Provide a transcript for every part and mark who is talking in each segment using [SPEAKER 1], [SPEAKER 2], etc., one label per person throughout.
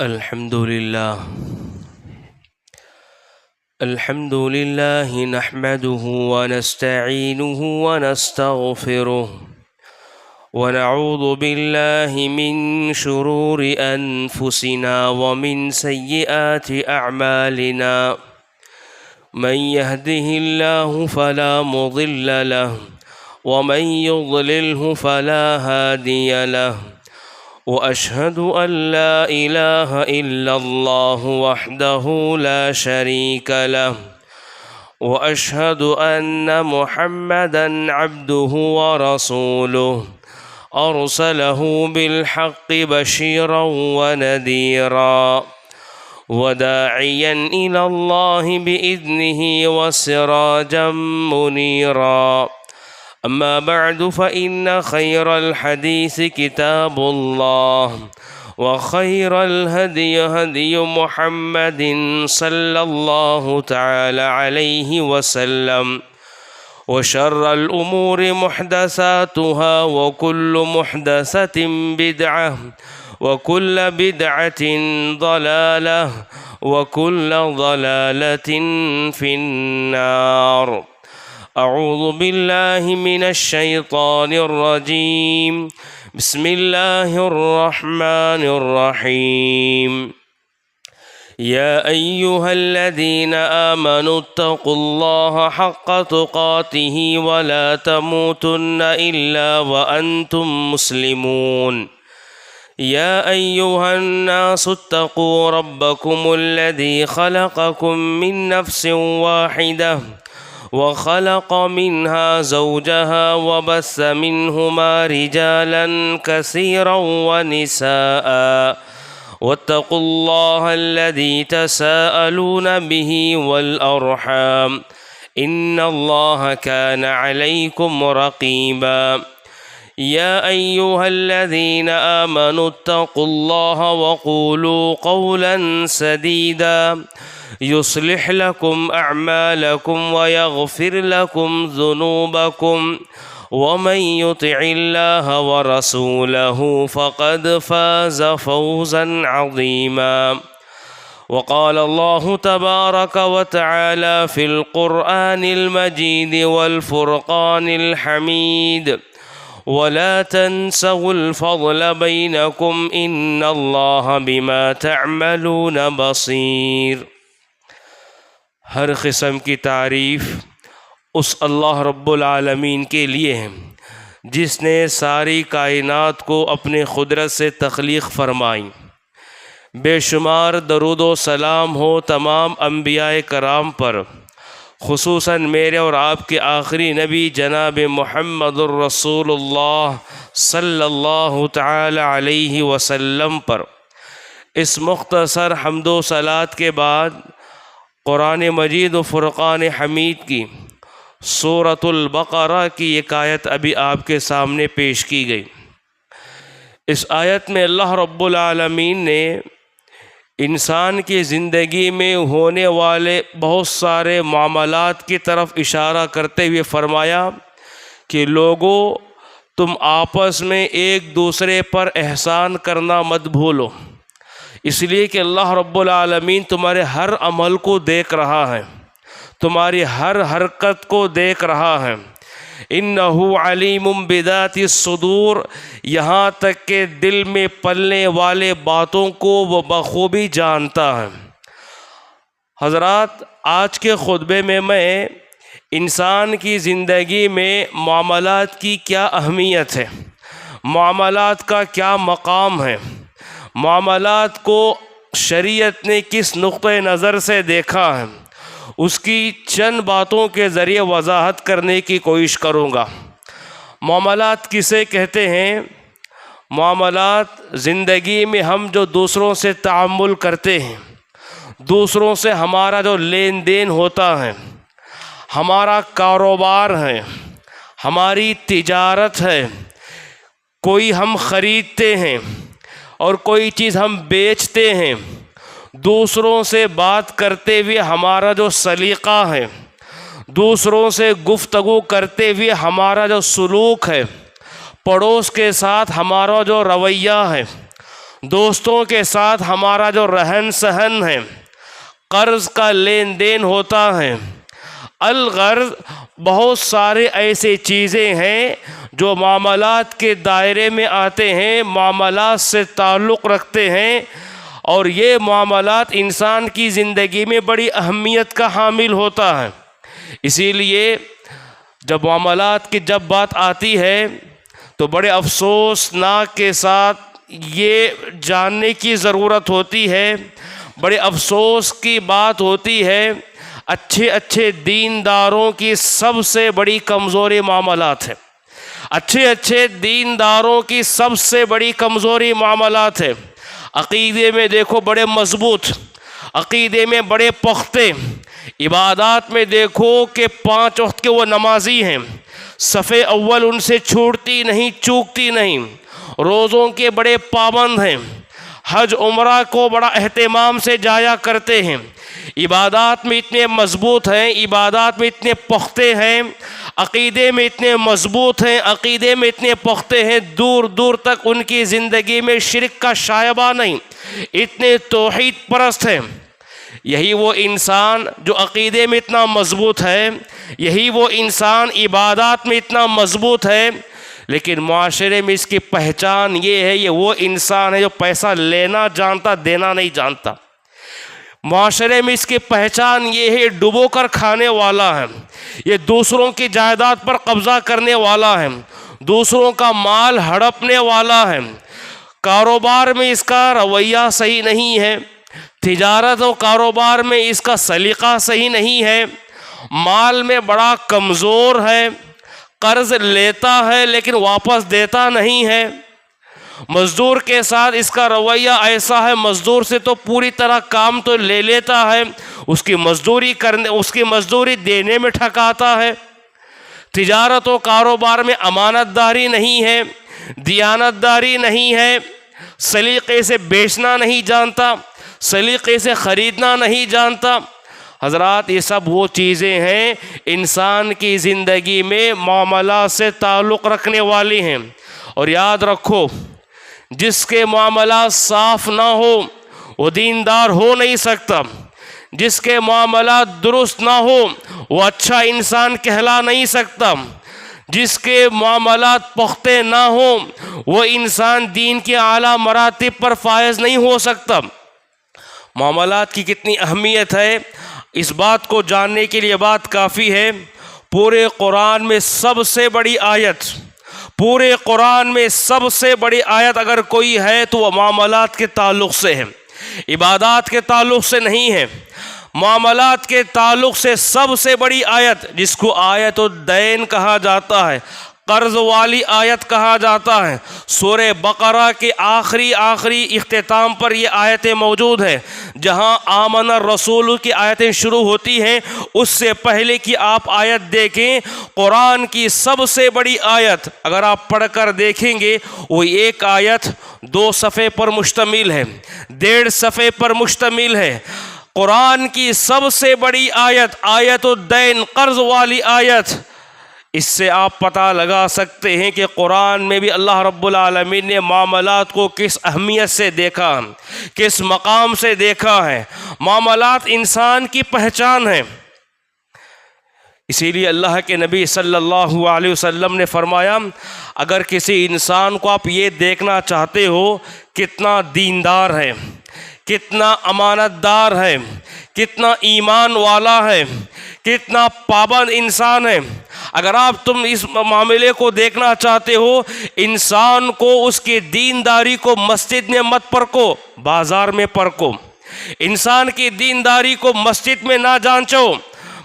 [SPEAKER 1] الحمد لله نحمده ونستعينه ونستغفره ونعوذ بالله من شرور أنفسنا ومن سيئات أعمالنا من يهده الله فلا مضل له ومن يضلله فلا هادي له وأشهد أن لا إله إلا الله وحده لا شريك له وأشهد أن محمدًا عبده ورسوله أرسله بالحق بشيرا ونذيرا وداعيا إلى الله بإذنه وسراجا منيرا. أما بعد فإن خير الحديث كتاب الله وخير الهدي هدي محمد صلى الله تعالى عليه وسلم وشر الأمور محدثاتها وكل محدثة بدعة وكل بدعة ضلالة وكل ضلالة في النار. أعوذ بالله من الشيطان الرجيم. بسم الله الرحمن الرحيم. يا أيها الذين آمنوا اتقوا الله حق تقاته ولا تموتن إلا وأنتم مسلمون. يا أيها الناس اتقوا ربكم الذي خلقكم من نفس واحدة وخلق منها زوجها وبث منهما رجالا كثيرا ونساء واتقوا الله الذي تساءلون به والأرحام إن الله كان عليكم رقيبا. يا أيها الذين آمنوا اتقوا الله وقولوا قولا سديدا يصلح لكم أعمالكم ويغفر لكم ذنوبكم ومن يطع الله ورسوله فقد فاز فوزا عظيما. وقال الله تبارك وتعالى في القرآن المجيد والفرقان الحميد ولا تنسوا الفضل بينكم إن الله بما تعملون بصير. ہر قسم کی تعریف اس اللہ رب العالمین کے لیے ہے جس نے ساری کائنات کو اپنے قدرت سے تخلیق فرمائی. بے شمار درود و سلام ہو تمام انبیاء کرام پر، خصوصاً میرے اور آپ کے آخری نبی جناب محمد الرسول اللہ صلی اللہ تعالی علیہ وسلم پر. اس مختصر حمد و صلات کے بعد قرآن مجید و فرقان حمید کی سورۃ البقرہ کی ایک آیت ابھی آپ کے سامنے پیش کی گئی. اس آیت میں اللہ رب العالمین نے انسان کی زندگی میں ہونے والے بہت سارے معاملات کی طرف اشارہ کرتے ہوئے فرمایا کہ لوگوں، تم آپس میں ایک دوسرے پر احسان کرنا مت بھولو، اس لیے کہ اللہ رب العالمین تمہارے ہر عمل کو دیکھ رہا ہے، تمہاری ہر حرکت کو دیکھ رہا ہے. انہ علیم بذات الصدور، یہاں تک کہ دل میں پلنے والے باتوں کو وہ بخوبی جانتا ہے. حضرات، آج کے خطبے میں انسان کی زندگی میں معاملات کی کیا اہمیت ہے، معاملات کا کیا مقام ہے، معاملات کو شریعت نے کس نقطۂ نظر سے دیکھا ہے، اس کی چند باتوں کے ذریعے وضاحت کرنے کی کوشش کروں گا. معاملات کسے کہتے ہیں؟ معاملات زندگی میں ہم جو دوسروں سے تعامل کرتے ہیں، دوسروں سے ہمارا جو لین دین ہوتا ہے، ہمارا کاروبار ہے، ہماری تجارت ہے، کوئی ہم خریدتے ہیں اور کوئی چیز ہم بیچتے ہیں، دوسروں سے بات کرتے ہوئے ہمارا جو سلیقہ ہے، دوسروں سے گفتگو کرتے ہوئے ہمارا جو سلوک ہے، پڑوس کے ساتھ ہمارا جو رویہ ہے، دوستوں کے ساتھ ہمارا جو رہن سہن ہے، قرض کا لین دین ہوتا ہے۔ الغرض بہت سارے ایسے چیزیں ہیں جو معاملات کے دائرے میں آتے ہیں، معاملات سے تعلق رکھتے ہیں، اور یہ معاملات انسان کی زندگی میں بڑی اہمیت کا حامل ہوتا ہے۔ اسی لیے جب معاملات کی جب بات آتی ہے تو بڑے افسوسناک کے ساتھ یہ جاننے کی ضرورت ہوتی ہے، بڑے افسوس کی بات ہوتی ہے، اچھے اچھے دینداروں کی سب سے بڑی کمزوری معاملات ہے۔ اچھے دینداروں کی سب سے بڑی کمزوری معاملات ہے۔ عقیدے میں دیکھو بڑے مضبوط، عقیدے میں بڑے پختہ، عبادات میں دیکھو کہ 5 وقت کے وہ نمازی ہیں، صف اول ان سے چھوٹتی نہیں چوکتی نہیں، روزوں کے بڑے پابند ہیں، حج عمرہ کو بڑا اہتمام سے جایا کرتے ہیں، عبادات میں اتنے مضبوط ہیں، عبادات میں اتنے پختہ ہیں، عقیدے میں اتنے مضبوط ہیں، عقیدے میں اتنے پختہ ہیں، دور دور تک ان کی زندگی میں شرک کا شائبہ نہیں، اتنے توحید پرست ہیں۔ یہی وہ انسان جو عقیدے میں اتنا مضبوط ہے، یہی وہ انسان عبادات میں اتنا مضبوط ہے، لیکن معاشرے میں اس کی پہچان یہ ہے، یہ وہ انسان ہے جو پیسہ لینا جانتا، دینا نہیں جانتا۔ معاشرے میں اس کی پہچان یہ ہے، ڈبو کر کھانے والا ہے، یہ دوسروں کی جائیداد پر قبضہ کرنے والا ہے، دوسروں کا مال ہڑپنے والا ہے، کاروبار میں اس کا رویہ صحیح نہیں ہے، تجارت و کاروبار میں اس کا سلیقہ صحیح نہیں ہے، مال میں بڑا کمزور ہے، قرض لیتا ہے لیکن واپس دیتا نہیں ہے، مزدور کے ساتھ اس کا رویہ ایسا ہے، مزدور سے تو پوری طرح کام تو لے لیتا ہے، اس کی مزدوری دینے میں ٹھکاتا ہے، تجارت و کاروبار میں امانت داری نہیں ہے، دیانت داری نہیں ہے، سلیقے سے بیچنا نہیں جانتا، سلیقے سے خریدنا نہیں جانتا۔ حضرات یہ سب وہ چیزیں ہیں انسان کی زندگی میں معاملات سے تعلق رکھنے والی ہیں، اور یاد رکھو جس کے معاملات صاف نہ ہو وہ دیندار ہو نہیں سکتا، جس کے معاملات درست نہ ہو وہ اچھا انسان کہلا نہیں سکتا، جس کے معاملات پختہ نہ ہوں وہ انسان دین کے اعلیٰ مراتب پر فائز نہیں ہو سکتا۔ معاملات کی کتنی اہمیت ہے اس بات کو جاننے کے لیے بات کافی ہے۔ پورے قرآن میں سب سے بڑی آیت، پورے قرآن میں سب سے بڑی آیت اگر کوئی ہے تو وہ معاملات کے تعلق سے ہے، عبادات کے تعلق سے نہیں ہے، معاملات کے تعلق سے سب سے بڑی آیت جس کو آیت الدین کہا جاتا ہے، قرض والی آیت کہا جاتا ہے، سورہ بقرہ کے آخری اختتام پر یہ آیتیں موجود ہیں، جہاں آمن الرسول کی آیتیں شروع ہوتی ہیں، اس سے پہلے کی آپ آیت دیکھیں، قرآن کی سب سے بڑی آیت اگر آپ پڑھ کر دیکھیں گے وہ ایک آیت 2 صفحے پر مشتمل ہے، 1.5 صفحے پر مشتمل ہے۔ قرآن کی سب سے بڑی آیت آیت الدین، قرض والی آیت، اس سے آپ پتہ لگا سکتے ہیں کہ قرآن میں بھی اللہ رب العالمین نے معاملات کو کس اہمیت سے دیکھا، کس مقام سے دیکھا ہے۔ معاملات انسان کی پہچان ہے، اسی لیے اللہ کے نبی صلی اللہ علیہ وسلم نے فرمایا اگر کسی انسان کو آپ یہ دیکھنا چاہتے ہو کتنا دیندار ہے، کتنا امانت دار ہے، کتنا ایمان والا ہے، کتنا پابند انسان ہے، اگر تم اس معاملے کو دیکھنا چاہتے ہو، انسان کو اس کی دینداری کو مسجد میں مت پرکھو، بازار میں پرکھو۔ انسان کی دینداری کو مسجد میں نہ جانچو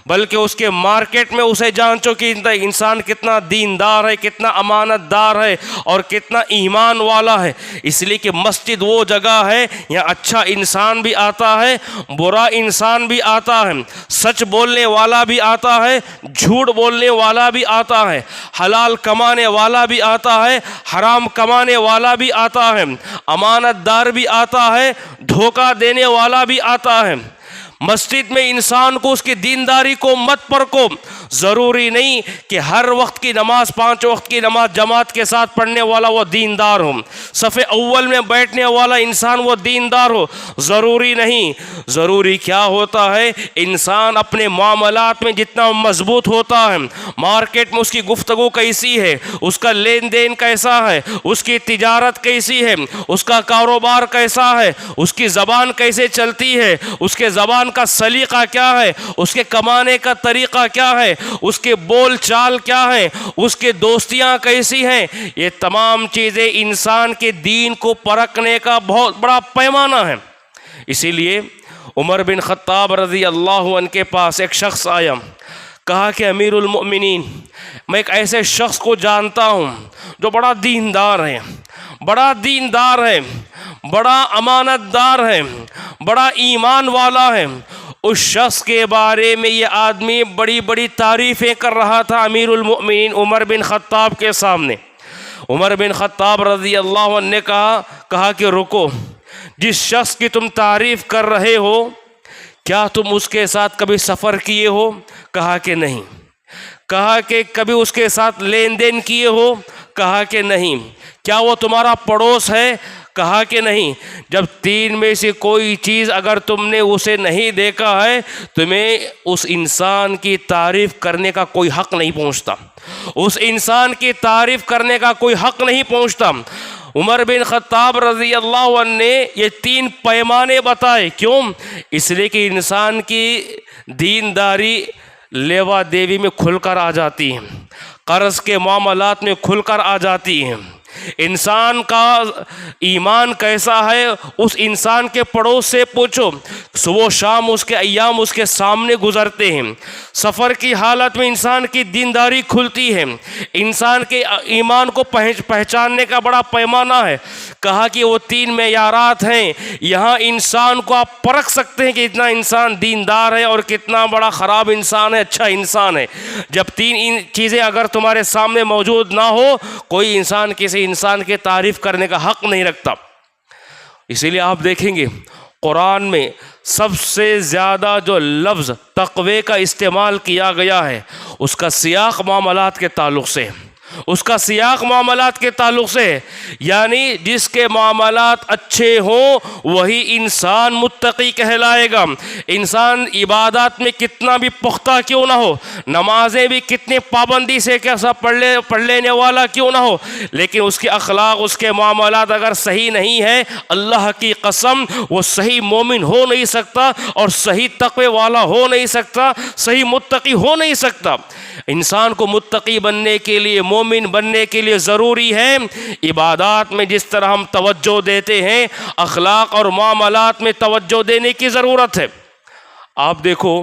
[SPEAKER 1] بلکہ اس کے مارکیٹ میں اسے جانچو کہ انسان کتنا دیندار ہے، کتنا امانت دار ہے اور کتنا ایمان والا ہے۔ اس لیے کہ مسجد وہ جگہ ہے یہاں اچھا انسان بھی آتا ہے، برا انسان بھی آتا ہے، سچ بولنے والا بھی آتا ہے، جھوٹ بولنے والا بھی آتا ہے، حلال کمانے والا بھی آتا ہے، حرام کمانے والا بھی آتا ہے، امانت دار بھی آتا ہے، دھوکہ دینے والا بھی آتا ہے۔ مسجد میں انسان کو اس کی دینداری کو مت پرکھو، ضروری نہیں کہ ہر وقت کی نماز 5 وقت کی نماز جماعت کے ساتھ پڑھنے والا وہ دیندار ہو، صف اول میں بیٹھنے والا انسان وہ دیندار ہو، ضروری نہیں۔ ضروری کیا ہوتا ہے؟ انسان اپنے معاملات میں جتنا مضبوط ہوتا ہے، مارکیٹ میں اس کی گفتگو کیسی ہے، اس کا لین دین کیسا ہے، اس کی تجارت کیسی ہے، اس کا کاروبار کیسا ہے، اس کی زبان کیسے چلتی ہے، اس کے زبان کا سلیقہ کیا ہے، اس کے کمانے کا طریقہ کیا ہے، اس کے بول چال کیا ہے، اس کے دوستیاں کیسی ہیں، یہ تمام چیزیں انسان کے دین کو پرکھنے کا بہت بڑا پیمانہ ہے۔ اسی لیے عمر بن خطاب رضی اللہ عنہ کے پاس ایک شخص آیا، کہا کہ امیر المؤمنین، میں ایک ایسے شخص کو جانتا ہوں جو بڑا دیندار ہے، بڑا دیندار ہے، بڑا امانت دار ہے، بڑا ایمان والا ہے۔ اس شخص کے بارے میں یہ آدمی بڑی بڑی تعریفیں کر رہا تھا امیر المؤمنین عمر بن خطاب کے سامنے۔ عمر بن خطاب رضی اللہ عنہ نے کہا کہ رکو، جس شخص کی تم تعریف کر رہے ہو کیا تم اس کے ساتھ کبھی سفر کیے ہو؟ کہا کہ نہیں۔ کہا کہ کبھی اس کے ساتھ لین دین کیے ہو؟ کہا کہ نہیں۔ کیا وہ تمہارا پڑوس ہے؟ کہا کہ نہیں۔ جب 3 میں سے کوئی چیز اگر تم نے اسے نہیں دیکھا ہے، تمہیں اس انسان کی تعریف کرنے کا کوئی حق نہیں پہنچتا، اس انسان کی تعریف کرنے کا کوئی حق نہیں پہنچتا۔ عمر بن خطاب رضی اللہ عنہ نے یہ 3 پیمانے بتائے۔ کیوں؟ اس لیے کہ انسان کی دینداری لیوا دیوی میں کھل کر آ جاتی ہے، قرض کے معاملات میں کھل کر آ جاتی ہیں۔ انسان کا ایمان کیسا ہے اس انسان کے پڑوس سے پوچھو، صبح و شام اس کے ایام اس کے سامنے گزرتے ہیں۔ سفر کی حالت میں انسان کی دینداری کھلتی ہے، انسان کے ایمان کو پہچاننے کا بڑا پیمانہ ہے۔ کہا کہ وہ 3 معیارات ہیں، یہاں انسان کو آپ پرکھ سکتے ہیں کہ اتنا انسان دیندار ہے اور کتنا بڑا خراب انسان ہے، اچھا انسان ہے۔ جب 3 چیزیں اگر تمہارے سامنے موجود نہ ہو، کوئی انسان کسی انسان کی تعریف کرنے کا حق نہیں رکھتا۔ اسی لیے آپ دیکھیں گے قرآن میں سب سے زیادہ جو لفظ تقوی کا استعمال کیا گیا ہے، اس کا سیاق معاملات کے تعلق سے ہے، اس کا سیاق معاملات کے تعلق سے ہے، یعنی جس کے معاملات اچھے ہوں وہی انسان متقی کہلائے گا۔ انسان عبادات میں کتنا بھی پختہ کیوں نہ ہو، نمازیں بھی کتنی پابندی سے کیسا پڑھ لینے والا کیوں نہ ہو، لیکن اس کے اخلاق اس کے معاملات اگر صحیح نہیں ہے، اللہ کی قسم وہ صحیح مومن ہو نہیں سکتا اور صحیح تقوی والا ہو نہیں سکتا، صحیح متقی ہو نہیں سکتا۔ انسان کو متقی بننے کے لیے، مومن بننے کے لیے ضروری ہے عبادات میں جس طرح ہم توجہ دیتے ہیں، اخلاق اور معاملات میں توجہ دینے کی ضرورت ہے۔ آپ دیکھو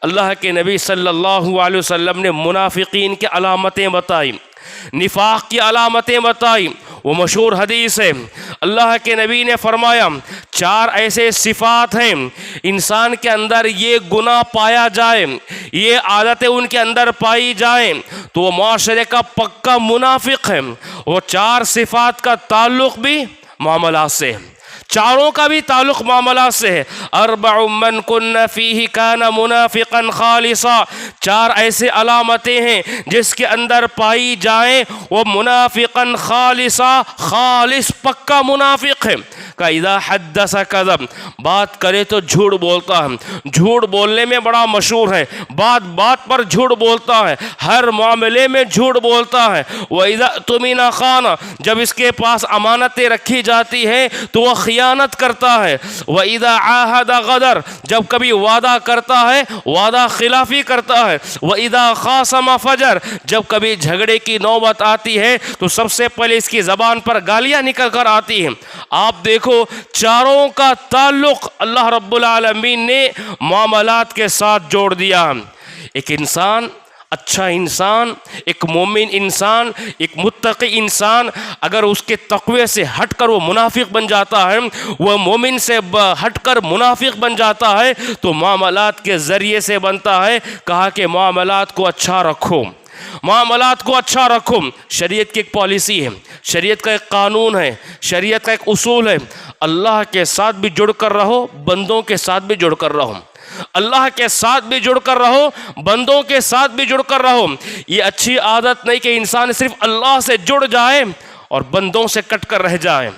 [SPEAKER 1] اللہ کے نبی صلی اللہ علیہ وسلم نے منافقین کی علامتیں بتائی، نفاق کی علامتیں بتائی۔ وہ مشہور حدیث ہے، اللہ کے نبی نے فرمایا 4 ایسے صفات ہیں انسان کے اندر یہ گناہ پایا جائے، یہ عادتیں ان کے اندر پائی جائیں تو وہ معاشرے کا پکا منافق ہے۔ وہ 4 صفات کا تعلق بھی معاملات سے ہے، چاروں کا بھی تعلق معاملات سے ہے۔ 4 من کن فیہ کان منافقا خالصا، 4 ایسے علامتیں ہیں جس کے اندر پائی جائیں وہ منافقا خالصا، خالص پکا منافق ہے۔ کہ اذا حدث کذب، بات کرے تو جھوٹ بولتا ہے، جھوٹ بولنے میں بڑا مشہور ہے، بات بات پر جھوٹ بولتا ہے، ہر معاملے میں جھوٹ بولتا ہے۔ وَإِذَا اؤْتُمِنَ خَانَ، جب اس کے پاس امانتیں رکھی جاتی ہیں تو وہ خیانت کرتا ہے۔ وَإِذَا عَاهَدَ غَدَرَ، جب کبھی وعدہ کرتا ہے وعدہ خلافی کرتا ہے۔ وَإِذَا خَاصَمَ فَجَرَ، جب کبھی جھگڑے کی نوبت آتی ہے تو سب سے پہلے اس کی زبان پر گالیاں نکل کر آتی ہیں۔ آپ دیکھو چاروں کا تعلق اللہ رب العالمین نے معاملات کے ساتھ جوڑ دیا۔ ایک انسان، اچھا انسان، ایک مومن انسان، ایک متقی انسان اگر اس کے تقوی سے ہٹ کر وہ منافق بن جاتا ہے، وہ مومن سے ہٹ کر منافق بن جاتا ہے تو معاملات کے ذریعے سے بنتا ہے۔ کہا کہ معاملات کو اچھا رکھو، معاملات کو اچھا رکھو۔ شریعت کی ایک پالیسی ہے، شریعت کا ایک قانون ہے، شریعت کا ایک اصول ہے، اللہ کے ساتھ بھی جڑ کر رہو، بندوں کے ساتھ بھی جڑ کر رہو۔ اللہ کے ساتھ بھی جڑ کر رہو، بندوں کے ساتھ بھی جڑ کر رہو۔ یہ اچھی عادت نہیں کہ انسان صرف اللہ سے جڑ جائے اور بندوں سے کٹ کر رہ جائے،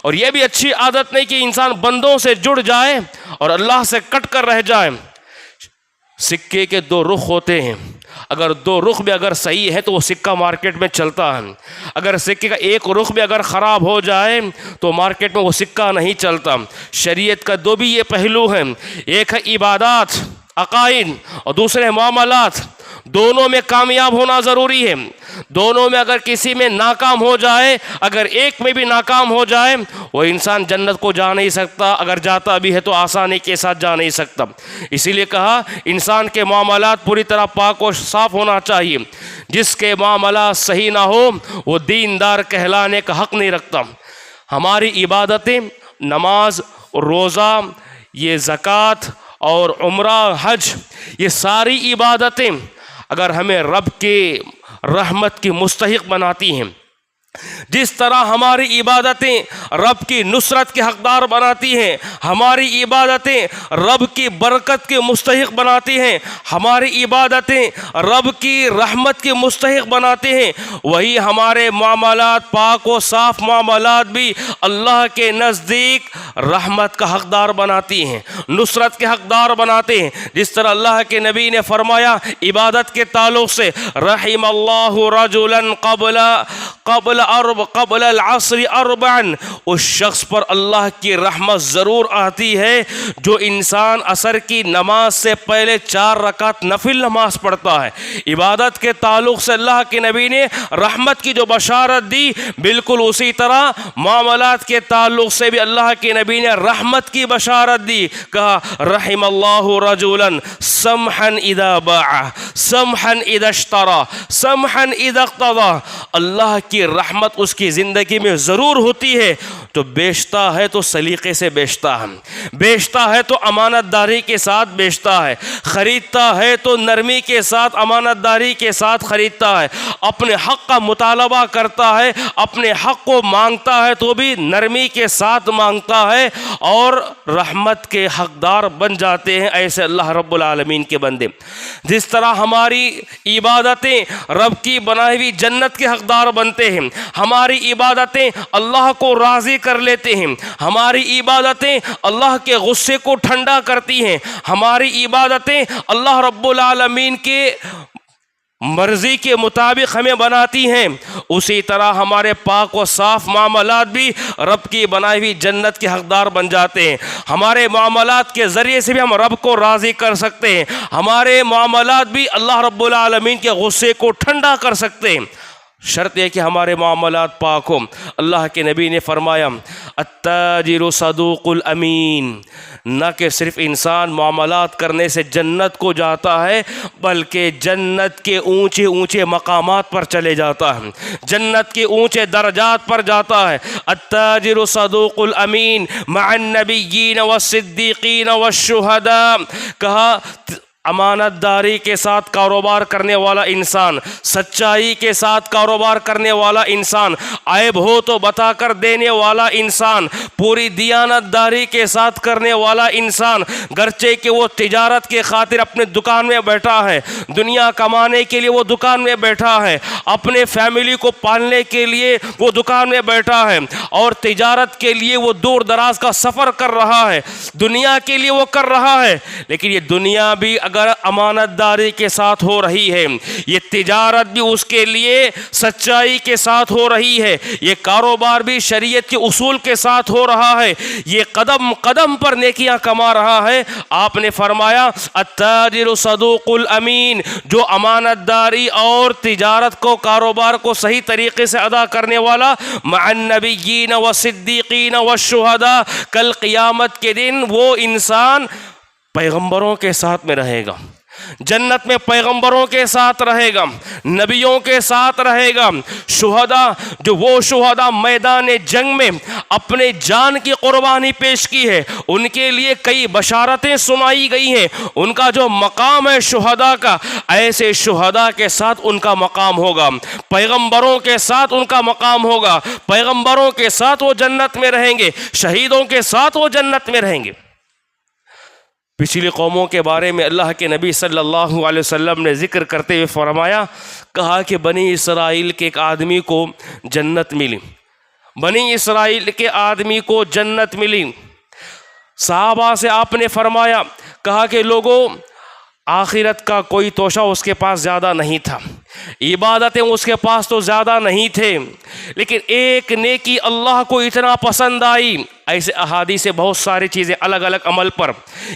[SPEAKER 1] اور یہ بھی اچھی عادت نہیں کہ انسان بندوں سے جڑ جائے اور اللہ سے کٹ کر رہ جائے۔ سکے کے دو رخ ہوتے ہیں، اگر دو رخ بھی اگر صحیح ہے تو وہ سکہ مارکیٹ میں چلتا ہے، اگر سکے کا ایک رخ بھی اگر خراب ہو جائے تو مارکیٹ میں وہ سکہ نہیں چلتا۔ شریعت کا دو بھی یہ پہلو ہیں، ایک ہے عبادات عقائد اور دوسرے معاملات، دونوں میں کامیاب ہونا ضروری ہے۔ دونوں میں اگر کسی میں ناکام ہو جائے، اگر ایک میں بھی ناکام ہو جائے، وہ انسان جنت کو جا نہیں سکتا، اگر جاتا بھی ہے تو آسانی کے ساتھ جا نہیں سکتا۔ اسی لیے کہا انسان کے معاملات پوری طرح پاک و صاف ہونا چاہیے، جس کے معاملات صحیح نہ ہو وہ دیندار کہلانے کا حق نہیں رکھتا۔ ہماری عبادتیں، نماز، روزہ، یہ زکوٰۃ اور عمرہ، حج، یہ ساری عبادتیں اگر ہمیں رب کے رحمت کی مستحق بناتی ہیں، جس طرح ہماری عبادتیں رب کی نصرت کے حقدار بناتی ہیں، ہماری عبادتیں رب کی برکت کے مستحق بناتی ہیں، ہماری عبادتیں رب کی رحمت کے مستحق بناتی ہیں، وہی ہمارے معاملات، پاک و صاف معاملات بھی اللہ کے نزدیک رحمت کا حقدار بناتی ہیں، نصرت کے حقدار بناتے ہیں۔ جس طرح اللہ کے نبی نے فرمایا عبادت کے تعلق سے، رحم اللہ رجلا قبل العصر اربعا، اس شخص پر اللہ کی رحمت ضرور آتی ہے جو انسان عصر کی نماز سے پہلے 4 رکعت نفل نماز پڑھتا ہے۔ عبادت کے تعلق سے اللہ کے نبی نے رحمت کی جو بشارت دی، بالکل اسی طرح معاملات کے تعلق سے بھی اللہ کے نبی نے رحمت کی بشارت دی۔ کہا رحم اللہ رجلا سمحا اذا باع سمحا اذا اشترى سمحا اذا اقتضى، اللہ کی رحمت اس کی زندگی میں ضرور ہوتی ہے، تو بیچتا ہے تو سلیقے سے بیچتا ہے، بیچتا ہے تو امانت داری کے ساتھ بیچتا ہے، خریدتا ہے تو نرمی کے ساتھ امانت داری کے ساتھ خریدتا ہے، اپنے حق کا مطالبہ کرتا ہے، اپنے حق کو مانگتا ہے تو بھی نرمی کے ساتھ مانگتا ہے، اور رحمت کے حقدار بن جاتے ہیں ایسے اللہ رب العالمین کے بندے۔ جس طرح ہماری عبادتیں رب کی بنائی ہوئی جنت کے حقدار بنتے ہیں، ہماری عبادتیں اللہ کو راضی کر لیتے ہیں، ہماری عبادتیں اللہ کے غصے کو ٹھنڈا کرتی ہیں، ہماری عبادتیں اللہ رب العالمین کے مرضی کے مطابق ہمیں بناتی ہیں، اسی طرح ہمارے پاک و صاف معاملات بھی رب کی بنائی ہوئی جنت کے حقدار بن جاتے ہیں۔ ہمارے معاملات کے ذریعے سے بھی ہم رب کو راضی کر سکتے ہیں، ہمارے معاملات بھی اللہ رب العالمین کے غصے کو ٹھنڈا کر سکتے ہیں، شرط یہ کہ ہمارے معاملات پاک ہوں۔ اللہ کے نبی نے فرمایا التاجر صدوق الامین، نہ کہ صرف انسان معاملات کرنے سے جنت کو جاتا ہے بلکہ جنت کے اونچے اونچے مقامات پر چلے جاتا ہے، جنت کے اونچے درجات پر جاتا ہے۔ التاجر صدوق الامین مع النبیین والصدیقین والشہداء، کہا امانت داری کے ساتھ کاروبار کرنے والا انسان، سچائی کے ساتھ کاروبار کرنے والا انسان، عیب ہو تو بتا کر دینے والا انسان، پوری دیانت داری کے ساتھ کرنے والا انسان، گرچہ کہ وہ تجارت کے خاطر اپنے دکان میں بیٹھا ہے، دنیا کمانے کے لیے وہ دکان میں بیٹھا ہے، اپنے فیملی کو پالنے کے لیے وہ دکان میں بیٹھا ہے، اور تجارت کے لیے وہ دور دراز کا سفر کر رہا ہے، دنیا کے لیے وہ کر رہا ہے، لیکن یہ دنیا بھی اگر امانت داری کے ساتھ ہو رہی ہے، یہ تجارت بھی اس کے لیے سچائی کے ساتھ ہو رہی ہے، یہ کاروبار بھی شریعت کے اصول کے ساتھ ہو رہا ہے، یہ قدم قدم پر نیکیاں کما رہا ہے، آپ نے فرمایا التاجر صدوق الامین، جو امانت داری اور تجارت کو، کاروبار کو صحیح طریقے سے ادا کرنے والا، مع النبیین والصدیقین والشہداء، کل قیامت کے دن وہ انسان پیغمبروں کے ساتھ میں رہے گا، جنت میں پیغمبروں کے ساتھ رہے گا، نبیوں کے ساتھ رہے گا، شہداء، جو وہ شہداء میدان جنگ میں اپنے جان کی قربانی پیش کی ہے، ان کے لیے کئی بشارتیں سنائی گئی ہیں، ان کا جو مقام ہے شہداء کا، ایسے شہداء کے ساتھ ان کا مقام ہوگا، پیغمبروں کے ساتھ ان کا مقام ہوگا، پیغمبروں کے ساتھ وہ جنت میں رہیں گے، شہیدوں کے ساتھ وہ جنت میں رہیں گے۔ پچھلی قوموں کے بارے میں اللہ کے نبی صلی اللہ علیہ وسلم نے ذکر کرتے ہوئے فرمایا، کہا کہ بنی اسرائیل کے ایک آدمی کو جنت ملی، بنی اسرائیل کے آدمی کو جنت ملی۔ صحابہ سے آپ نے فرمایا، کہا کہ لوگوں، آخرت کا کوئی توشہ اس کے پاس زیادہ نہیں تھا، عبادتیں اس کے پاس تو زیادہ نہیں تھے، لیکن ایک نیکی اللہ کو اتنا پسند آئی۔ ایسے احادیث سے بہت ساری چیزیں الگ الگ عمل پر،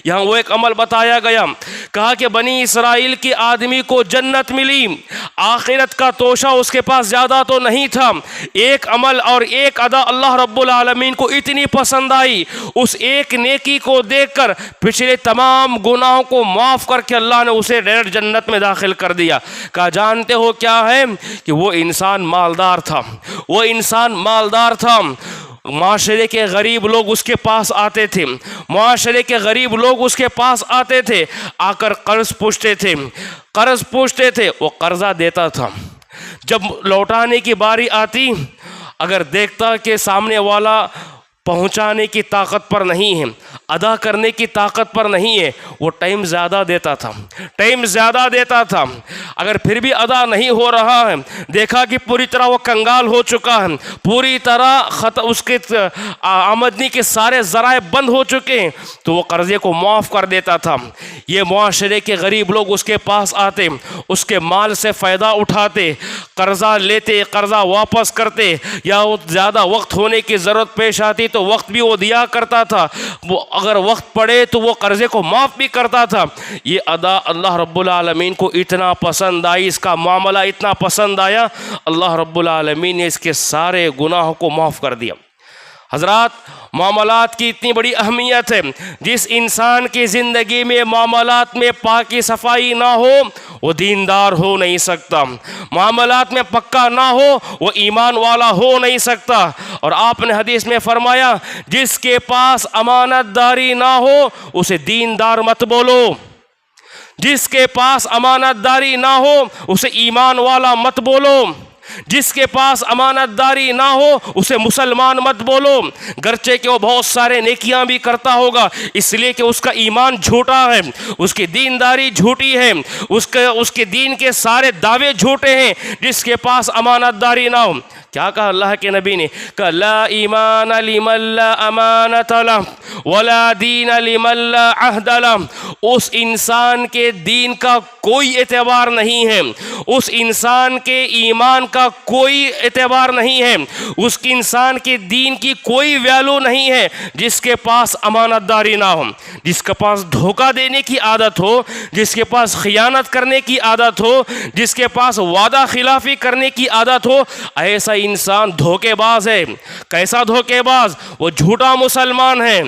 [SPEAKER 1] یہاں وہ ایک عمل بتایا گیا، کہا کہ بنی اسرائیل کے آدمی کو جنت ملی، آخرت کا توشہ اس کے پاس زیادہ تو نہیں تھا، ایک عمل اور ایک ادا اللہ رب العالمین کو اتنی پسند آئی، اس ایک نیکی کو دیکھ کر پچھلے تمام گناہوں کو معاف کر کے اللہ نے اسے ڈائریکٹ جنت میں داخل کر دیا۔ کہا جانتے ہو کیا ہے؟ کہ وہ انسان مالدار تھا، وہ انسان مالدار تھا، معاشرے کے غریب لوگ اس کے پاس آتے تھے، معاشرے کے غریب لوگ اس کے پاس آتے تھے، آ کر قرض پوچھتے تھے، قرض پوچھتے تھے، وہ قرضہ دیتا تھا۔ جب لوٹانے کی باری آتی، اگر دیکھتا کہ سامنے والا پہنچانے کی طاقت پر نہیں ہے، ادا کرنے کی طاقت پر نہیں ہے، وہ ٹائم زیادہ دیتا تھا، ٹائم زیادہ دیتا تھا۔ اگر پھر بھی ادا نہیں ہو رہا ہے، دیکھا کہ پوری طرح وہ کنگال ہو چکا ہے، پوری طرح اس کے آمدنی کے سارے ذرائع بند ہو چکے ہیں، تو وہ قرضے کو معاف کر دیتا تھا۔ یہ معاشرے کے غریب لوگ اس کے پاس آتے، اس کے مال سے فائدہ اٹھاتے، قرضہ لیتے، قرضہ واپس کرتے، یا زیادہ وقت ہونے کی ضرورت پیش آتی تو وقت بھی وہ دیا کرتا تھا، وہ اگر وقت پڑے تو وہ قرضے کو معاف بھی کرتا تھا۔ یہ ادا اللہ رب العالمین کو اتنا پسند آئی، اس کا معاملہ اتنا پسند آیا، اللہ رب العالمین نے اس کے سارے گناہوں کو معاف کر دیا۔ حضرات، معاملات کی اتنی بڑی اہمیت ہے، جس انسان کی زندگی میں معاملات میں پاکی صفائی نہ ہو وہ دیندار ہو نہیں سکتا، معاملات میں پکا نہ ہو وہ ایمان والا ہو نہیں سکتا۔ اور آپ نے حدیث میں فرمایا، جس کے پاس امانت داری نہ ہو اسے دیندار مت بولو، جس کے پاس امانت داری نہ ہو اسے ایمان والا مت بولو، جس کے پاس امانت داری نہ ہو اسے مسلمان مت بولو، گرچہ کہ وہ بہت سارے نیکیاں بھی کرتا ہوگا، اس لیے کہ اس کا ایمان جھوٹا ہے، اس کی دینداری جھوٹی ہے، اس کے دین کے سارے دعوے جھوٹے ہیں۔ جس کے پاس امانت داری نہ ہو، کیا کہا اللہ کے نبی نے؟ کہ لا ایمان لمن لا امانت لہ ولا دین لمن لا عہد لہ، اس انسان کے دین کا کوئی اعتبار نہیں ہے، اس انسان کے ایمان کا کوئی اعتبار نہیں ہے، اس کی انسان کے دین کی کوئی ویلو نہیں ہے جس کے پاس امانت داری نہ ہو، جس کے پاس دھوکہ دینے کی عادت ہو، جس کے پاس خیانت کرنے کی عادت ہو، جس کے پاس وعدہ خلافی کرنے کی عادت ہو، ایسا انسان دھوکے باز ہے۔ کیسا دھوکے باز؟ وہ جھوٹا مسلمان ہے،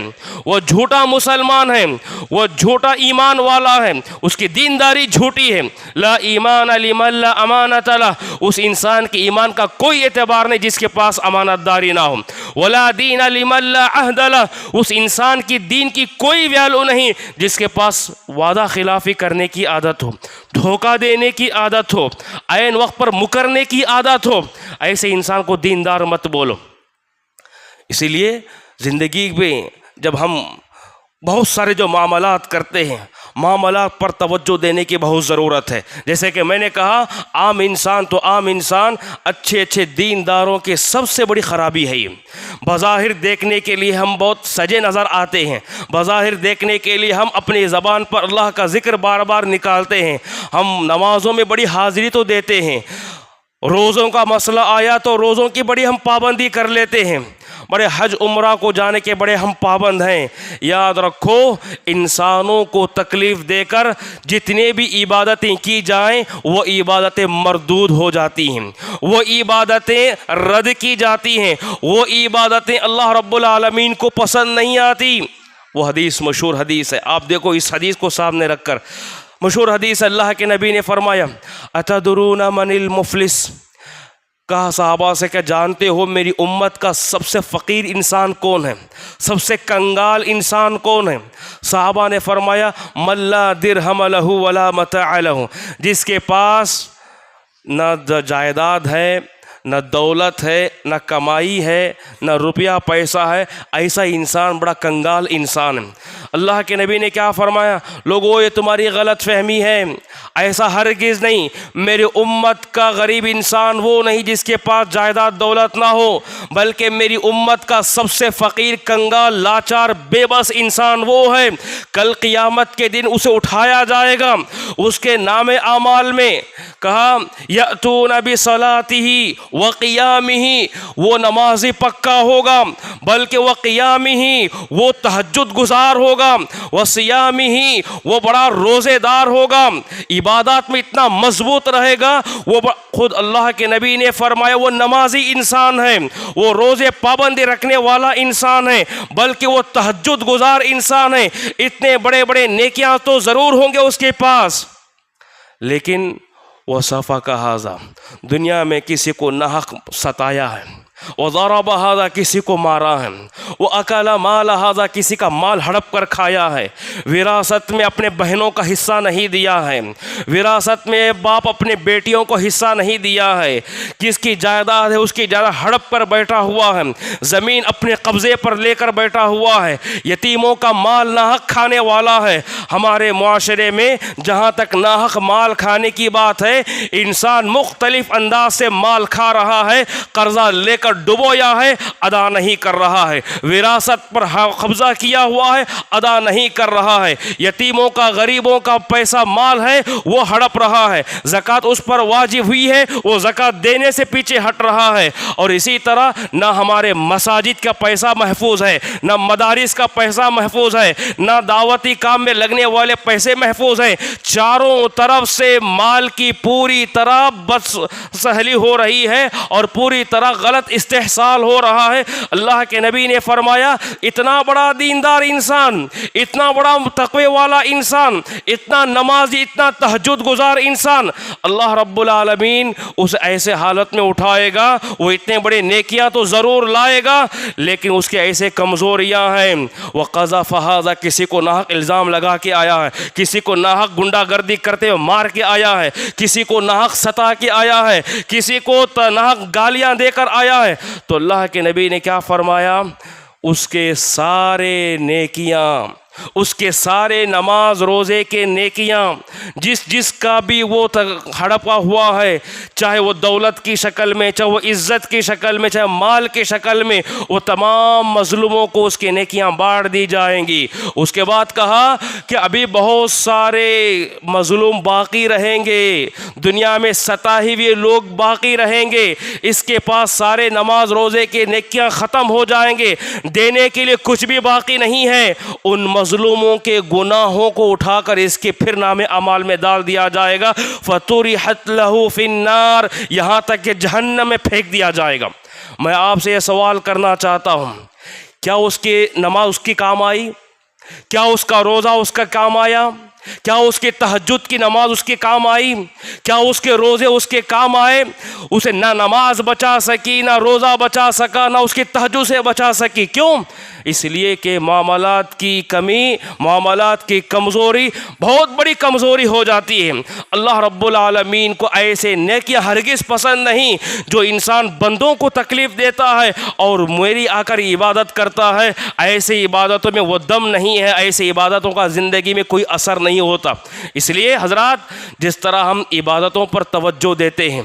[SPEAKER 1] وہ جھوٹا مسلمان ہے، وہ جھوٹا ایمان والا ہے، اس کی دینداری جھوٹی ہے۔ لا ایمان لمن لا امانت لہ، اس انسان کے ایمان کا کوئی اعتبار نہیں جس کے پاس امانت داری نہ ہو۔ ولا دین لمن لا عہد لہ، اس انسان کی دین کی کوئی ویلو نہیں جس کے پاس وعدہ خلافی کرنے کی عادت ہو، دھوکہ دینے کی عادت ہو، عین وقت پر مکرنے کی عادت ہو۔ ایسے انسان کو دیندار مت بولو۔ اسی لیے زندگی میں جب ہم بہت سارے جو معاملات کرتے ہیں، معاملات پر توجہ دینے کی بہت ضرورت ہے۔ جیسے کہ میں نے کہا، عام انسان تو عام انسان، اچھے اچھے دینداروں کی سب سے بڑی خرابی ہے یہ۔ بظاہر دیکھنے کے لیے ہم بہت سجے نظر آتے ہیں، بظاہر دیکھنے کے لیے ہم اپنی زبان پر اللہ کا ذکر بار بار نکالتے ہیں، ہم نمازوں میں بڑی حاضری تو دیتے ہیں، روزوں کا مسئلہ آیا تو روزوں کی بڑی ہم پابندی کر لیتے ہیں، بڑے حج عمرہ کو جانے کے بڑے ہم پابند ہیں۔ یاد رکھو، انسانوں کو تکلیف دے کر جتنے بھی عبادتیں کی جائیں وہ عبادتیں مردود ہو جاتی ہیں، وہ عبادتیں رد کی جاتی ہیں، وہ عبادتیں اللہ رب العالمین کو پسند نہیں آتی۔ وہ حدیث مشہور حدیث ہے، آپ دیکھو اس حدیث کو سامنے رکھ کر، مشہور حدیث اللہ کے نبی نے فرمایا، اتدرون من المفلس، کہا صحابہ سے کہ جانتے ہو میری امت کا سب سے فقیر انسان کون ہے، سب سے کنگال انسان کون ہے؟ صحابہ نے فرمایا، من لا درہم لہ ولا متاع لہ، جس کے پاس نہ جائیداد ہے، نہ دولت ہے، نہ کمائی ہے، نہ روپیہ پیسہ ہے، ایسا انسان بڑا کنگال انسان ہے۔ اللہ کے نبی نے کیا فرمایا؟ لوگوں یہ تمہاری غلط فہمی ہے، ایسا ہرگز نہیں۔ میری امت کا غریب انسان وہ نہیں جس کے پاس جائیداد دولت نہ ہو، بلکہ میری امت کا سب سے فقیر، کنگال، لاچار، بے بس انسان وہ ہے کل قیامت کے دن اسے اٹھایا جائے گا، اس کے نام اعمال میں کہا یأتون بصلاتہ وقیامہ، وہ نمازی پکا ہوگا، بلکہ وقیامہ وہ تہجد گزار ہوگا، وصیامہ وہ بڑا روزے دار ہوگا، عبادات میں اتنا مضبوط رہے گا۔ وہ خود اللہ کے نبی نے فرمایا وہ نمازی انسان ہے، وہ روزے پابندی رکھنے والا انسان ہے، بلکہ وہ تہجد گزار انسان ہے۔ اتنے بڑے بڑے نیکیاں تو ضرور ہوں گے اس کے پاس، لیکن وہ صفا ہذا، دنیا میں کسی کو ناحق ستایا ہے، وضرب ھذا کسی کو مارا ہے، وہ اکل مال ھذا کسی کا مال ہڑپ کر کھایا ہے، وراثت میں اپنے بہنوں کا حصہ نہیں دیا ہے، وراثت میں باپ اپنے بیٹیوں کو حصہ نہیں دیا ہے، کس کی جائیداد ہے اس کی جائیداد ہڑپ کر بیٹھا ہوا ہے، زمین اپنے قبضے پر لے کر بیٹھا ہوا ہے، یتیموں کا مال ناحق کھانے والا ہے۔ ہمارے معاشرے میں جہاں تک ناحق مال کھانے کی بات ہے، انسان مختلف انداز سے مال کھا رہا ہے، قرضہ لے کر ڈبویا ہے، ادا نہیں کر رہا ہے، وراثت پر قبضہ کیا ہوا ہے، ادا نہیں کر رہا ہے، یتیموں کا، غریبوں کا پیسہ مال ہے وہ ہڑپ رہا ہے، زکوٰۃ اس پر واجب ہوئی ہے وہ زکوٰۃ دینے سے پیچھے ہٹ رہا ہے۔ اور اسی طرح نہ ہمارے مساجد کا پیسہ محفوظ ہے، نہ مدارس کا پیسہ محفوظ ہے، نہ دعوتی کام میں لگنے والے پیسے محفوظ ہیں، چاروں طرف سے مال کی پوری طرح بد سہلی ہو رہی ہے اور پوری طرح غلط استحصال ہو رہا ہے۔ اللہ کے نبی نے فرمایا اتنا بڑا دیندار انسان، اتنا بڑا تقوی والا انسان، اتنا نمازی، اتنا تہجد گزار انسان، اللہ رب العالمین اسے ایسے حالت میں اٹھائے گا، وہ اتنے بڑے نیکیاں تو ضرور لائے گا لیکن اس کے ایسے کمزوریاں ہیں۔ وقذف ھذا کسی کو ناحق الزام لگا کے آیا ہے، کسی کو ناحق گنڈا گردی کرتے ہوئے مار کے آیا ہے، کسی کو ناحق ستا کے آیا ہے، کسی کو ناحق گالیاں دے کر آیا ہے، تو اللہ کے نبی نے کیا فرمایا؟ اس کے سارے نیکیاں، اس کے سارے نماز روزے کے نیکیاں، جس کا بھی وہ ہڑپا ہوا ہے، چاہے وہ دولت کی شکل میں، چاہے وہ عزت کی شکل میں، چاہے مال کی شکل میں، وہ تمام مظلوموں کو اس کی نیکیاں بانٹ دی جائیں گی۔ اس کے بعد کہا کہ ابھی بہت سارے مظلوم باقی رہیں گے، دنیا میں ستائے ہوئے لوگ باقی رہیں گے، اس کے پاس سارے نماز روزے کے نیکیاں ختم ہو جائیں گے، دینے کے لیے کچھ بھی باقی نہیں ہے۔ ان مظلوموں کے گناہوں کو اٹھا کر اس کے پھر نام اعمال میں ڈال دیا جائے گا، فَطُرِحَتْ لَهُ فِي النَّارِ، یہاں تک کہ جہنم میں پھینک دیا جائے گا۔ میں آپ سے یہ سوال کرنا چاہتا ہوں، کیا اس کی نماز اس کی کام آئی؟ کیا اس کا روزہ اس کا کام آیا؟ کیا اس کے تہجد کی نماز اس کے کام آئی؟ کیا اس کے روزے اس کے کام آئے؟ اسے نہ نماز بچا سکی، نہ روزہ بچا سکا، نہ اس کی تہجد سے بچا سکی۔ کیوں؟ اس لیے کہ معاملات کی کمی، معاملات کی کمزوری بہت بڑی کمزوری ہو جاتی ہے۔ اللہ رب العالمین کو ایسے نیکیاں ہرگز پسند نہیں جو انسان بندوں کو تکلیف دیتا ہے اور میری آ کر عبادت کرتا ہے، ایسے عبادتوں میں وہ دم نہیں ہے، ایسے عبادتوں کا زندگی میں کوئی اثر نہیں ہوتا۔ اس لیے حضرات، جس طرح ہم عبادتوں پر توجہ دیتے ہیں،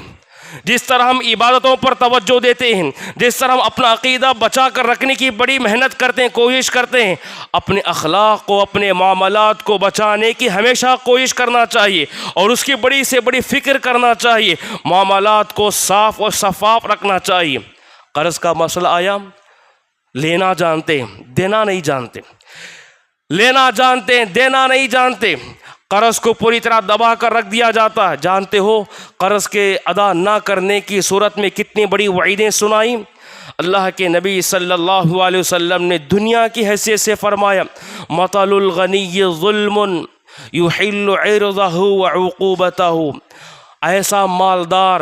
[SPEAKER 1] جس طرح ہم عبادتوں پر توجہ دیتے ہیں، جس طرح ہم اپنا عقیدہ بچا کر رکھنے کی بڑی محنت کرتے ہیں، کوشش کرتے ہیں، اپنے اخلاق کو، اپنے معاملات کو بچانے کی ہمیشہ کوشش کرنا چاہیے اور اس کی بڑی سے بڑی فکر کرنا چاہیے، معاملات کو صاف اور شفاف رکھنا چاہیے۔ قرض کا مسئلہ آیا، لینا جانتے ہیں، دینا نہیں جانتے، لینا جانتے ہیں، دینا نہیں جانتے، قرض کو پوری طرح دبا کر رکھ دیا جاتا ہے۔ جانتے ہو قرض کے ادا نہ کرنے کی صورت میں کتنی بڑی وعیدیں سنائیں؟ اللہ کے نبی صلی اللہ علیہ وسلم نے دنیا کی حیثیت سے فرمایا، مَثَلُ الْغَنِيِّ ظُلْمٌ يُحِلُّ عِرْضَهُ وَعُقُوبَتَهُ، ایسا مالدار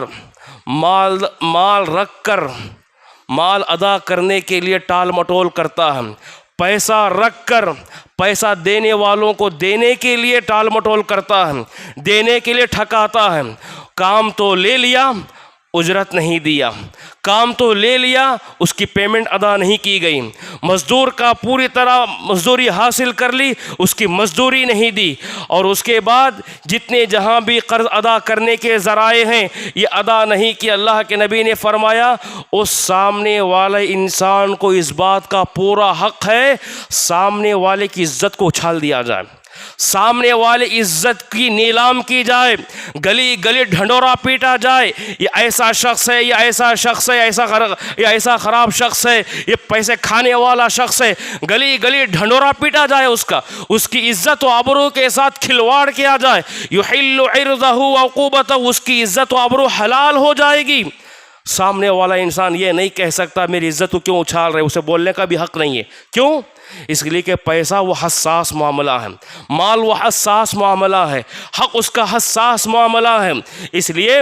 [SPEAKER 1] مال رکھ کر مال ادا کرنے کے لیے ٹال مٹول کرتا ہے، پیسہ رکھ کر پیسہ دینے والوں کو دینے کے لیے ٹال مٹول کرتا ہے، دینے کے لیے ٹھکاتا ہے، کام تو لے لیا اجرت نہیں دیا، کام تو لے لیا، اس کی پیمنٹ ادا نہیں کی گئی، مزدور کا پوری طرح مزدوری حاصل کر لی، اس کی مزدوری نہیں دی، اور اس کے بعد جتنے جہاں بھی قرض ادا کرنے کے ذرائع ہیں یہ ادا نہیں کیا۔ اللہ کے نبی نے فرمایا اس سامنے والے انسان کو اس بات کا پورا حق ہے سامنے والے کی عزت کو اچھال دیا جائے، سامنے والے عزت کی نیلام کی جائے، گلی گلی ڈھنڈورا پیٹا جائے، یہ ایسا شخص ہے، یہ ایسا شخص ہے، یہ ایسا خراب شخص ہے، یہ پیسے کھانے والا شخص ہے، گلی گلی ڈھنڈورا پیٹا جائے، اس کی عزت و آبرو کے ساتھ کھلواڑ کیا جائے، یحل عرضہ وعقوبتہ، اس کی عزت و آبرو حلال ہو جائے گی۔ سامنے والا انسان یہ نہیں کہہ سکتا میری عزت تو کیوں اچھال رہے، اسے بولنے کا بھی حق نہیں ہے۔ کیوں؟ اس لیے کہ پیسہ وہ حساس معاملہ ہے، مال وہ حساس معاملہ ہے، حق اس کا حساس معاملہ ہے، اس لیے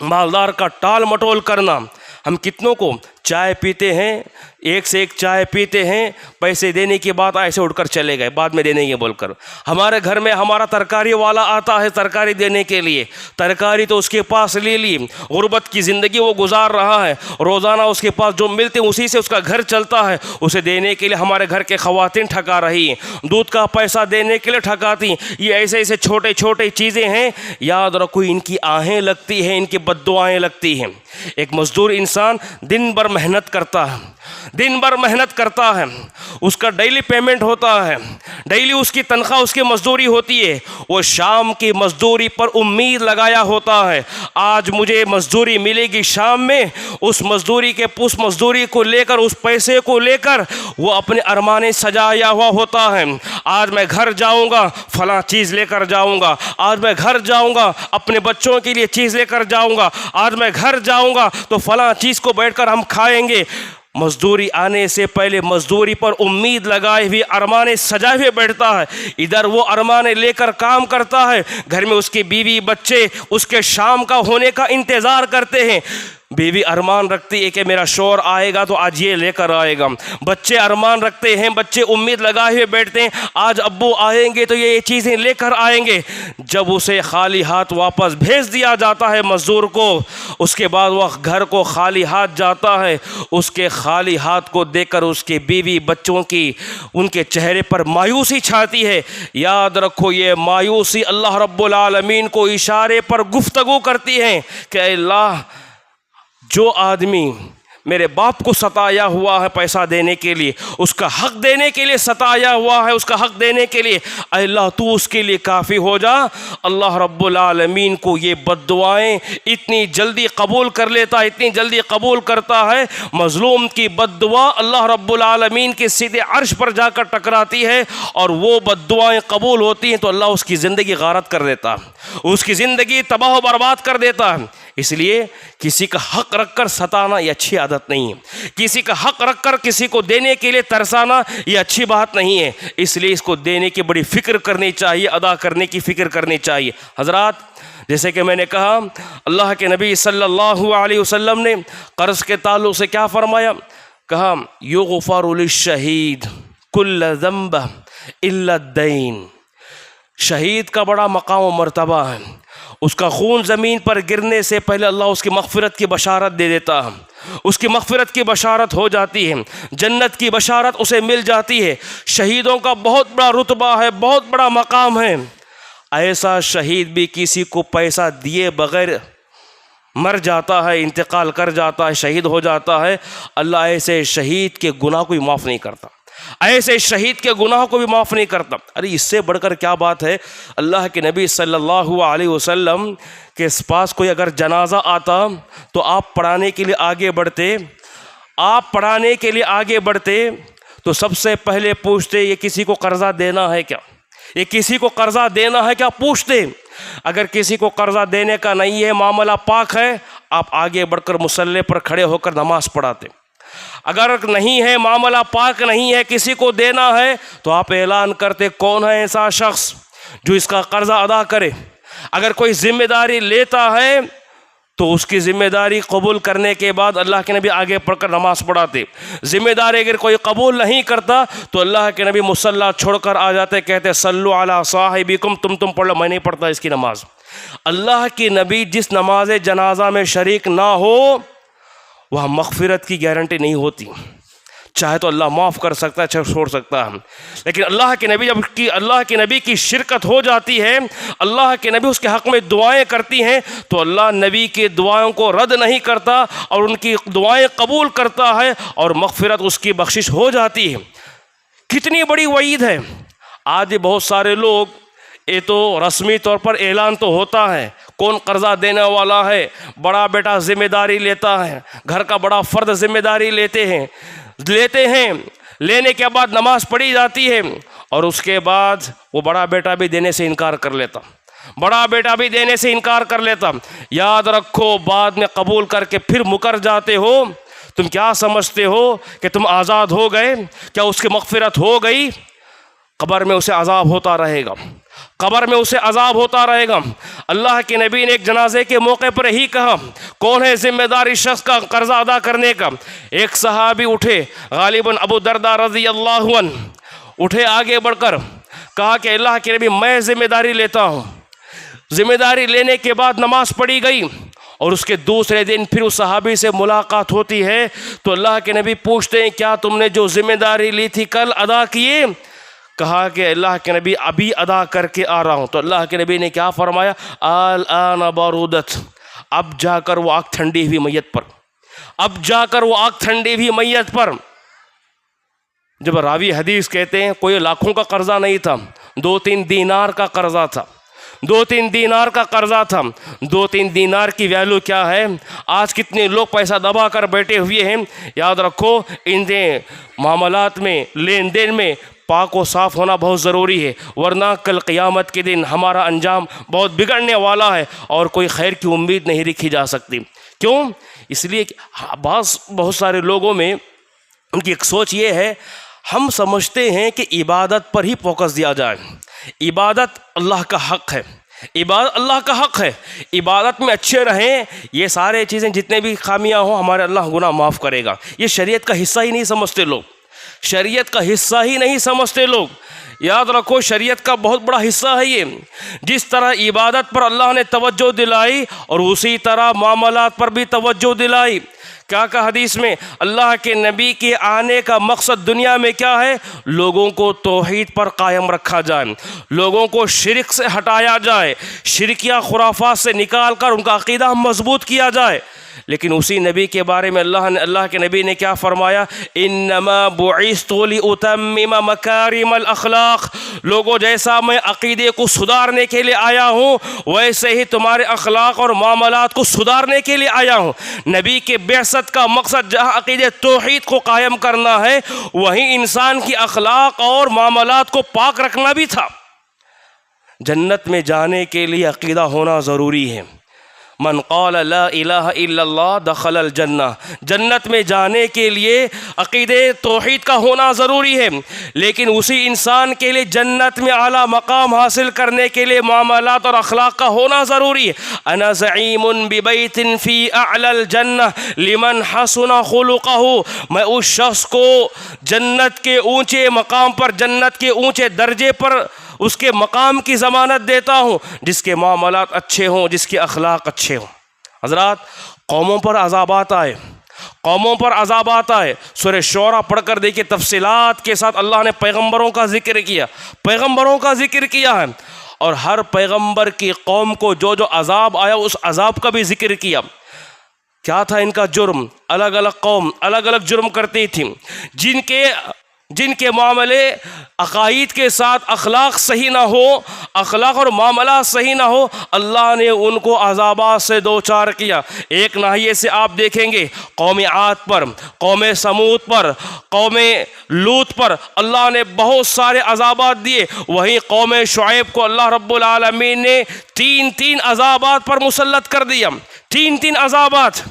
[SPEAKER 1] مالدار کا ٹال مٹول کرنا۔ ہم کتنوں کو چائے پیتے ہیں، ایک سے ایک چائے پیتے ہیں، پیسے دینے کی بات ایسے اٹھ کر چلے گئے، بعد میں دینے یہ بول کر۔ ہمارے گھر میں ہمارا ترکاری والا آتا ہے ترکاری دینے کے لیے، ترکاری تو اس کے پاس لے لی، غربت کی زندگی وہ گزار رہا ہے، روزانہ اس کے پاس جو ملتے ہیں اسی سے اس کا گھر چلتا ہے، اسے دینے کے لیے ہمارے گھر کے خواتین ٹھکا رہی ہیں، دودھ کا پیسہ دینے کے لیے ٹھکاتی ہیں۔ یہ ایسے ایسے چھوٹے چھوٹے چیزیں ہیں، یاد رکھو ان کی آہیں لگتی ہیں، ان کی بد دعائیں لگتی ہیں۔ ایک مزدور انسان دن بھر محنت کرتا ہے، دن بھر محنت کرتا ہے، اس کا ڈیلی پیمنٹ ہوتا ہے، ڈیلی اس کی تنخواہ اس کی مزدوری ہوتی ہے، وہ شام کی مزدوری پر امید لگایا ہوتا ہے آج مجھے مزدوری ملے گی شام میں، اس مزدوری کو لے کر، اس پیسے کو لے کر وہ اپنے ارمانے سجایا ہوا ہوتا ہے۔ آج میں گھر جاؤں گا فلاں چیز لے کر جاؤں گا، آج میں گھر جاؤں گا اپنے بچوں کے لیے چیز لے کر جاؤں گا، آج میں گھر جاؤں گا تو فلاں چیز کو بیٹھ کر ہم کھائیں گے۔ مزدوری آنے سے پہلے مزدوری پر امید لگائے ہوئے ارمانے سجائے ہوئے بیٹھتا ہے، ادھر وہ ارمانے لے کر کام کرتا ہے، گھر میں اس کی بیوی بچے اس کے شام کا ہونے کا انتظار کرتے ہیں۔ بیوی ارمان رکھتی ہے کہ میرا شوہر آئے گا تو آج یہ لے کر آئے گا، بچے ارمان رکھتے ہیں، بچے امید لگائے ہوئے بیٹھتے ہیں آج ابو آئیں گے تو یہ چیزیں لے کر آئیں گے۔ جب اسے خالی ہاتھ واپس بھیج دیا جاتا ہے مزدور کو، اس کے بعد وہ گھر کو خالی ہاتھ جاتا ہے، اس کے خالی ہاتھ کو دیکھ کر اس کے بیوی بچوں کی ان کے چہرے پر مایوسی چھاتی ہے۔ یاد رکھو یہ مایوسی اللہ رب العالمین کو اشارے پر گفتگو کرتی ہے کہ اے اللہ، جو آدمی میرے باپ کو ستایا ہوا ہے پیسہ دینے کے لیے، اس کا حق دینے کے لیے ستایا ہوا ہے، اس کا حق دینے کے لیے، اے اللہ تو اس کے لیے کافی ہو جا۔ اللہ رب العالمین کو یہ بد دعائیں اتنی جلدی قبول کر لیتا ہے، اتنی جلدی قبول کرتا ہے، مظلوم کی بد دعا اللہ رب العالمین کے سیدھے عرش پر جا کر ٹکراتی ہے، اور وہ بد دعائیں قبول ہوتی ہیں تو اللہ اس کی زندگی غارت کر دیتا ہے، اس کی زندگی تباہ و برباد کر دیتا ہے۔ اس لیے کسی کا حق رکھ کر ستانا یہ اچھی عادت نہیں ہے، کسی کا حق رکھ کر کسی کو دینے کے لیے ترسانا یہ اچھی بات نہیں ہے، اس لیے اس کو دینے کی بڑی فکر کرنی چاہیے، ادا کرنے کی فکر کرنی چاہیے۔ حضرات، جیسے کہ میں نے کہا اللہ کے نبی صلی اللہ علیہ وسلم نے قرض کے تعلق سے کیا فرمایا؟ کہا یغفر للشہید کل ذنب الا الدین۔ شہید کا بڑا مقام و مرتبہ ہے، اس کا خون زمین پر گرنے سے پہلے اللہ اس کی مغفرت کی بشارت دے دیتا ہے، اس کی مغفرت کی بشارت ہو جاتی ہے، جنت کی بشارت اسے مل جاتی ہے۔ شہیدوں کا بہت بڑا رتبہ ہے، بہت بڑا مقام ہے۔ ایسا شہید بھی کسی کو پیسہ دیے بغیر مر جاتا ہے، انتقال کر جاتا ہے، شہید ہو جاتا ہے، اللہ ایسے شہید کے گناہ کو بھی معاف نہیں کرتا، ایسے شہید کے گناہ کو بھی معاف نہیں کرتا۔ ارے اس سے بڑھ کر کیا بات ہے؟ اللہ کے نبی صلی اللہ علیہ وسلم کے پاس کوئی اگر جنازہ آتا تو آپ پڑھانے کے لیے آگے بڑھتے، آپ پڑھانے کے لیے آگے بڑھتے تو سب سے پہلے پوچھتے یہ کسی کو قرضہ دینا ہے کیا، یہ کسی کو قرضہ دینا ہے کیا پوچھتے۔ اگر کسی کو قرضہ دینے کا نہیں ہے، معاملہ پاک ہے، آپ آگے بڑھ کر مصلی پر کھڑے ہو کر نماز پڑھاتے۔ اگر نہیں ہے، معاملہ پاک نہیں ہے، کسی کو دینا ہے تو آپ اعلان کرتے کون ہے ایسا شخص جو اس کا قرضہ ادا کرے۔ اگر کوئی ذمہ داری لیتا ہے تو اس کی ذمہ داری قبول کرنے کے بعد اللہ کے نبی آگے پڑھ کر نماز پڑھاتے۔ ذمہ داری اگر کوئی قبول نہیں کرتا تو اللہ کے نبی مصلی چھوڑ کر آ جاتے، کہتے صلو علی صاحبکم، تم پڑھ لو، میں نہیں پڑھتا اس کی نماز۔ اللہ کی نبی جس نماز جنازہ میں شریک نہ ہو وہاں مغفرت کی گارنٹی نہیں ہوتی. چاہے تو اللہ معاف کر سکتا ہے، چاہے چھوڑ سکتا ہے، لیکن اللہ کے نبی کی شرکت ہو جاتی ہے، اللہ کے نبی اس کے حق میں دعائیں کرتی ہیں تو اللہ نبی کی دعاؤں کو رد نہیں کرتا اور ان کی دعائیں قبول کرتا ہے اور مغفرت اس کی بخشش ہو جاتی ہے. کتنی بڑی وعید ہے. آج بہت سارے لوگ یہ تو رسمی طور پر اعلان تو ہوتا ہے، کون قرضہ دینے والا ہے، بڑا بیٹا ذمہ داری لیتا ہے، گھر کا بڑا فرد ذمہ داری لیتے ہیں، لینے کے بعد نماز پڑھی جاتی ہے اور اس کے بعد وہ بڑا بیٹا بھی دینے سے انکار کر لیتا. یاد رکھو، بعد میں قبول کر کے پھر مکر جاتے ہو. تم کیا سمجھتے ہو کہ تم آزاد ہو گئے؟ کیا اس کی مغفرت ہو گئی؟ قبر میں اسے عذاب ہوتا رہے گا. اللہ کے نبی نے ایک جنازے کے موقع پر یہی کہا، کون ہے ذمہ دار اس شخص کا قرضہ ادا کرنے کا؟ ایک صحابی اٹھے، غالباً ابو درداء رضی اللہ عنہ اٹھے، آگے بڑھ کر کہا کہ اللہ کے نبی میں ذمہ داری لیتا ہوں. ذمہ داری لینے کے بعد نماز پڑھی گئی اور اس کے دوسرے دن پھر اس صحابی سے ملاقات ہوتی ہے تو اللہ کے نبی پوچھتے ہیں کیا تم نے جو ذمہ داری لی تھی کل ادا کیے؟ کہا کہ اللہ کے نبی ابھی ادا کر کے آ رہا ہوں. تو اللہ کے نبی نے کیا فرمایا؟ الآن بارودت، اب جا کر وہ آگ ٹھنڈی ہوئی میت پر. جب راوی حدیث کہتے ہیں کوئی لاکھوں کا قرضہ نہیں تھا، 2-3 دینار کا قرضہ تھا. 2-3 دینار کی ویلیو کیا ہے؟ آج کتنے لوگ پیسہ دبا کر بیٹھے ہوئے ہیں. یاد رکھو، ان معاملات میں، لین دین میں پاک و صاف ہونا بہت ضروری ہے، ورنہ کل قیامت کے دن ہمارا انجام بہت بگڑنے والا ہے اور کوئی خیر کی امید نہیں رکھی جا سکتی. کیوں؟ اس لیے کہ بہت سارے لوگوں میں ان کی ایک سوچ یہ ہے، ہم سمجھتے ہیں کہ عبادت پر ہی فوکس دیا جائے. عبادت اللہ کا حق ہے، عبادت میں اچھے رہیں. یہ سارے چیزیں جتنے بھی خامیاں ہوں ہمارے اللہ گناہ معاف کرے گا. یہ شریعت کا حصہ ہی نہیں سمجھتے لوگ. یاد رکھو، شریعت کا بہت بڑا حصہ ہے یہ. جس طرح عبادت پر اللہ نے توجہ دلائی اور اسی طرح معاملات پر بھی توجہ دلائی. کیا کہا حدیث میں؟ اللہ کے نبی کے آنے کا مقصد دنیا میں کیا ہے؟ لوگوں کو توحید پر قائم رکھا جائے، لوگوں کو شرک سے ہٹایا جائے، شرکیہ خرافات سے نکال کر ان کا عقیدہ مضبوط کیا جائے. لیکن اسی نبی کے بارے میں اللہ کے نبی نے کیا فرمایا؟ انما بعثت لاتمم مکارم الاخلاق. لوگوں، جیسا میں عقیدے کو سدھارنے کے لیے آیا ہوں ویسے ہی تمہارے اخلاق اور معاملات کو سدھارنے کے لیے آیا ہوں. نبی کے بعثت کا مقصد جہاں عقیدے توحید کو قائم کرنا ہے وہیں انسان کی اخلاق اور معاملات کو پاک رکھنا بھی تھا. جنت میں جانے کے لیے عقیدہ ہونا ضروری ہے. من قال لا الہ الا اللہ دخل الجنہ. جنت میں جانے کے لیے عقیدے توحید کا ہونا ضروری ہے، لیکن اسی انسان کے لیے جنت میں اعلیٰ مقام حاصل کرنے کے لیے معاملات اور اخلاق کا ہونا ضروری ہے. انا زعیم ببیت فی اعلی الجنہ لمن حسن خلقہ. میں اس شخص کو جنت کے اونچے مقام پر، جنت کے اونچے درجے پر اس کے مقام کی ضمانت دیتا ہوں جس کے معاملات اچھے ہوں، جس کے اخلاق اچھے ہوں. حضرات، قوموں پر عذابات آئے. سورہ شعراء پڑھ کر دیکھیے، تفصیلات کے ساتھ اللہ نے پیغمبروں کا ذکر کیا ہے اور ہر پیغمبر کی قوم کو جو عذاب آیا اس عذاب کا بھی ذکر کیا. کیا تھا ان کا جرم؟ الگ الگ قوم الگ الگ جرم کرتی تھی. جن کے معاملے عقائد کے ساتھ اخلاق صحیح نہ ہو، اخلاق اور معاملات صحیح نہ ہو، اللہ نے ان کو عذابات سے دوچار کیا. ایک ناحیے سے آپ دیکھیں گے قوم عاد پر، قوم سمود پر، قوم لوط پر اللہ نے بہت سارے عذابات دیے. وہیں قوم شعیب کو اللہ رب العالمین نے 3 عذابات پر مسلط کر دیا. 3 عذابات.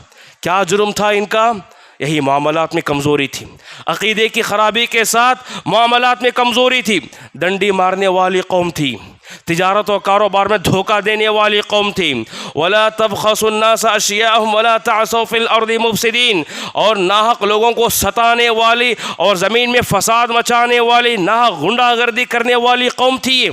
[SPEAKER 1] کیا جرم تھا ان کا؟ یہی معاملات میں کمزوری تھی، عقیدے کی خرابی کے ساتھ معاملات میں کمزوری تھی. ڈنڈی مارنے والی قوم تھی، تجارت و کاروبار میں دھوکہ دینے والی قوم تھی. وَلَا تَبْخَسُوا النَّاسَ أَشْيَاءَهُمْ وَلَا تَعْثَوْا فِي الْأَرْضِ مُفْسِدِينَ. اور ناحق لوگوں کو ستانے والی اور زمین میں فساد مچانے والی، ناحق غنڈہ گردی کرنے والی قوم تھی.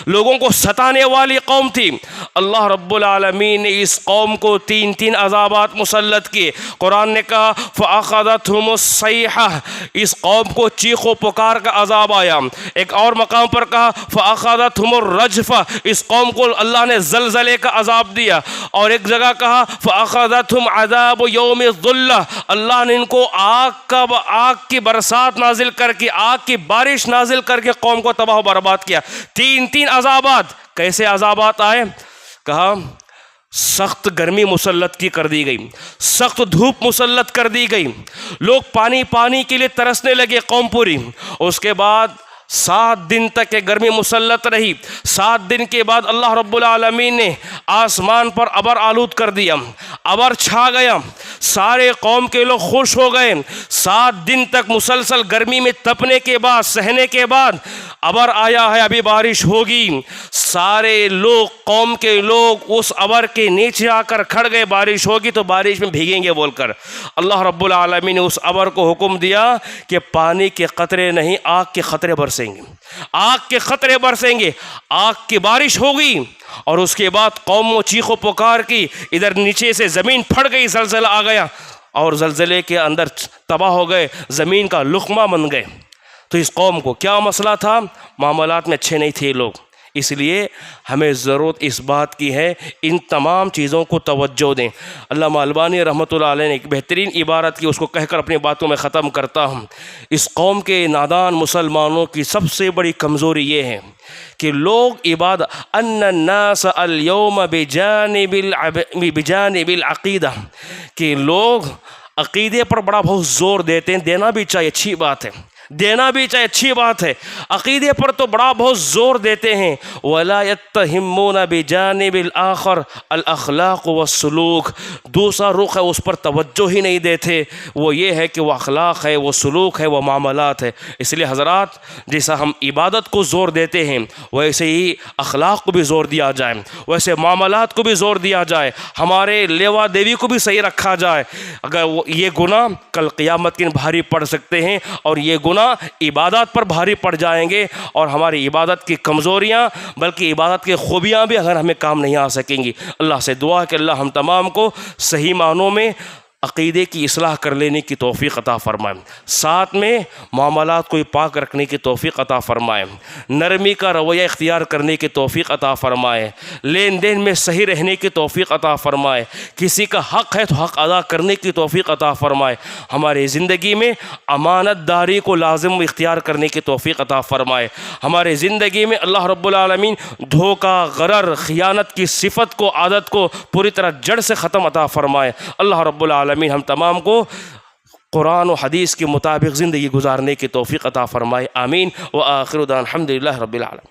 [SPEAKER 1] لوگوں کو ستانے والی قوم تھی۔ اللہ رب العالمین نے اس قوم کو تین تین عذابات مسلط کیے۔ قرآن نے کہا فَأَخَذَتْهُمُ الصَّيْحَةُ، اس قوم کو چیخ و پکار کا عذاب آیا۔ ایک اور مقام پر کہا فَأَخَذَتْهُمُ الرَّجْفَةُ، اس قوم کو اللہ نے زلزلے کا عذاب دیا۔ اور ایک جگہ کہا فَأَخَذَتْهُمْ عَذَابُ يَوْمِ الظُّلَّةِ، اللہ نے ان کو آگ کی برسات نازل کر کے، آگ کی بارش نازل کر کے قوم کو تباہ و برباد کیا۔ تین تین عذابات۔ کیسے عذابات آئے؟ کہا سخت گرمی مسلط کی کر دی گئی، سخت دھوپ مسلط کر دی گئی، لوگ پانی کے لیے ترسنے لگے قوم پوری۔ اس کے بعد 7 دن تک یہ گرمی مسلط رہی۔ 7 دن کے بعد اللہ رب العالمین نے آسمان پر ابر آلود کر دیا، ابر چھا گیا، سارے قوم کے لوگ خوش ہو گئے۔ 7 دن تک مسلسل گرمی میں تپنے کے بعد، سہنے کے بعد ابر آیا ہے، ابھی بارش ہوگی۔ سارے لوگ، قوم کے لوگ اس ابر کے نیچے آ کر کھڑ گئے، بارش ہوگی تو بارش میں بھیگیں گے بول کر۔ اللہ رب العالمین نے اس ابر کو حکم دیا کہ پانی کے قطرے نہیں، آگ کے قطرے برسیں گے، آگ کے قطرے برسیں گے، آگ کی بارش ہوگی۔ اور اس کے بعد قوم و چیخ و پکار کی، ادھر نیچے سے زمین پھٹ گئی، زلزلہ آ گیا اور زلزلے کے اندر تباہ ہو گئے، زمین کا لقمہ بن گئے۔ تو اس قوم کو کیا مسئلہ تھا؟ معاملات میں اچھے نہیں تھے لوگ۔ اس لیے ہمیں ضرورت اس بات کی ہے ان تمام چیزوں کو توجہ دیں۔ علامہ البانی رحمۃ اللہ علیہ نے ایک بہترین عبارت کی، اس کو کہہ کر اپنی باتوں میں ختم کرتا ہوں۔ اس قوم کے نادان مسلمانوں کی سب سے بڑی کمزوری یہ ہے کہ لوگ ان الناس اليوم بجانب العقیدہ، کہ لوگ عقیدے پر بڑا بہت زور دیتے ہیں۔ دینا بھی چاہیے، اچھی بات ہے، دینا بھی چاہیے، اچھی بات ہے، عقیدے پر تو بڑا بہت زور دیتے ہیں۔ وَلَا يَتَّهِمُونَ بِجَانِبِ الْآخَرِ الْأَخْلَاقُ وَالسُّلُوكُ، دوسرا رخ ہے اس پر توجہ ہی نہیں دیتے، وہ یہ ہے کہ وہ اخلاق ہے، وہ سلوک ہے، وہ معاملات ہے۔ اس لیے حضرات، جیسا ہم عبادت کو زور دیتے ہیں ویسے ہی اخلاق کو بھی زور دیا جائے، ویسے معاملات کو بھی زور دیا جائے، ہمارے لیوا دیوی کو بھی صحیح رکھا جائے۔ اگر یہ گناہ کل قیامت کے دن بھاری پڑ سکتے ہیں، اور یہ گناہ عبادات پر بھاری پڑ جائیں گے، اور ہماری عبادت کی کمزوریاں بلکہ عبادت کی خوبیاں بھی اگر ہمیں کام نہیں آ سکیں گی۔ اللہ سے دعا ہے کہ اللہ ہم تمام کو صحیح معنوں میں عقیدے کی اصلاح کر لینے کی توفیق عطا فرمائے، ساتھ میں معاملات کو پاک رکھنے کی توفیق عطا فرمائے، نرمی کا رویہ اختیار کرنے کی توفیق عطا فرمائے، لین دین میں صحیح رہنے کی توفیق عطا فرمائے، کسی کا حق ہے تو حق ادا کرنے کی توفیق عطا فرمائے، ہماری زندگی میں امانت داری کو لازم و اختیار کرنے کی توفیق عطا فرمائے، ہمارے زندگی میں اللہ رب العالمین دھوکہ، غرر، خیانت کی صفت کو، عادت کو پوری طرح جڑ سے ختم عطا فرمائے۔ اللہ رب العالمین ہم تمام کو قرآن و حدیث کے مطابق زندگی گزارنے کی توفیق عطا فرمائے، آمین۔ وآخر دعوانا الحمدللہ رب العالمین۔